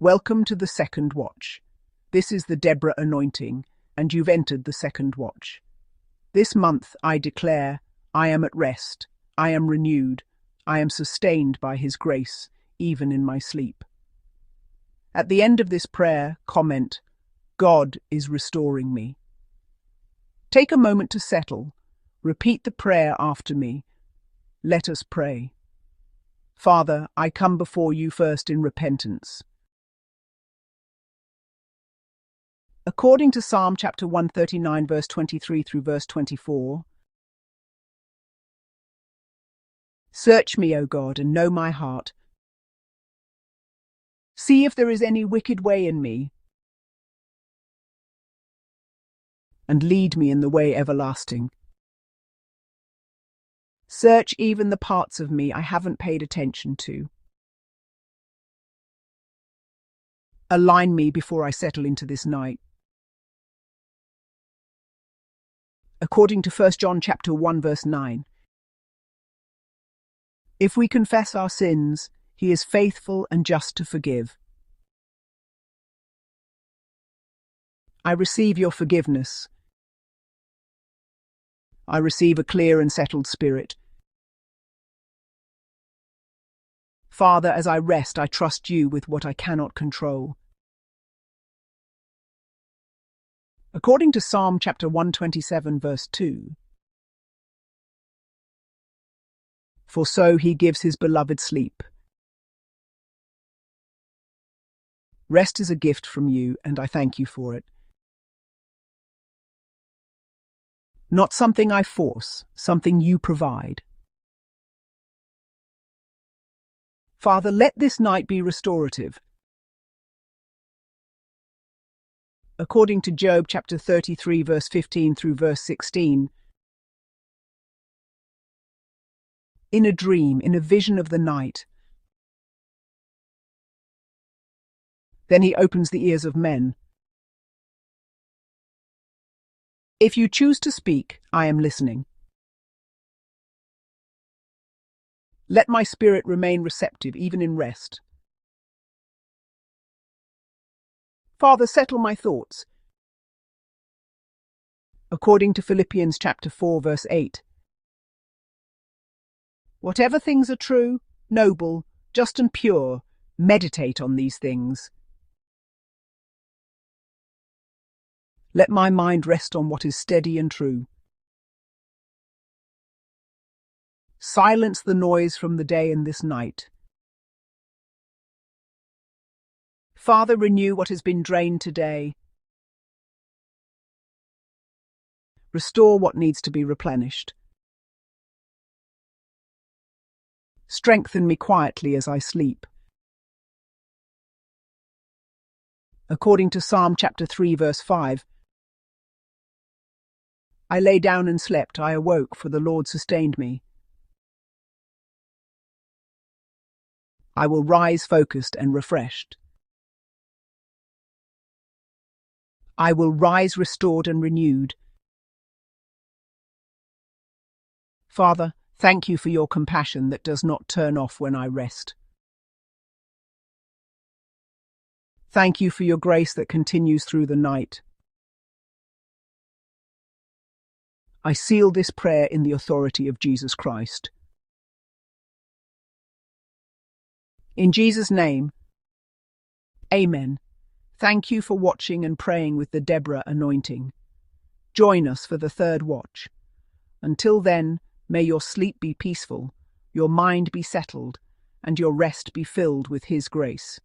Welcome to the second watch. This is the Deborah anointing, and you've entered the second watch. This month I declare, I am at rest, I am renewed, I am sustained by His grace, even in my sleep. At the end of this prayer, comment, God is restoring me. Take a moment to settle. Repeat the prayer after me. Let us pray. Father, I come before you first in repentance. According to Psalm chapter 139, verse 23 through verse 24, search me, O God, and know my heart. See if there is any wicked way in me, and lead me in the way everlasting. Search even the parts of me I haven't paid attention to. Align me before I settle into this night. According to 1 John chapter 1 verse 9, if we confess our sins, He is faithful and just to forgive. I receive your forgiveness. I receive a clear and settled spirit. Father, as I rest, I trust you with what I cannot control. According to Psalm chapter 127, verse 2, for so He gives His beloved sleep. Rest is a gift from you, and I thank you for it. Not something I force, something you provide. Father, let this night be restorative. According to Job chapter 33, verse 15 through verse 16, in a dream, in a vision of the night, then He opens the ears of men. If you choose to speak, I am listening. Let my spirit remain receptive even in rest. Father, settle my thoughts. According to Philippians chapter 4, verse 8, whatever things are true, noble, just and pure, meditate on these things. Let my mind rest on what is steady and true. Silence the noise from the day and this night. Father, renew what has been drained today. Restore what needs to be replenished. Strengthen me quietly as I sleep. According to Psalm chapter 3, verse 5, I lay down and slept, I awoke, for the Lord sustained me. I will rise focused and refreshed. I will rise restored and renewed. Father, thank you for your compassion that does not turn off when I rest. Thank you for your grace that continues through the night. I seal this prayer in the authority of Jesus Christ. In Jesus' name, Amen. Thank you for watching and praying with the Deborah anointing. Join us for the third watch. Until then, may your sleep be peaceful, your mind be settled, and your rest be filled with His grace.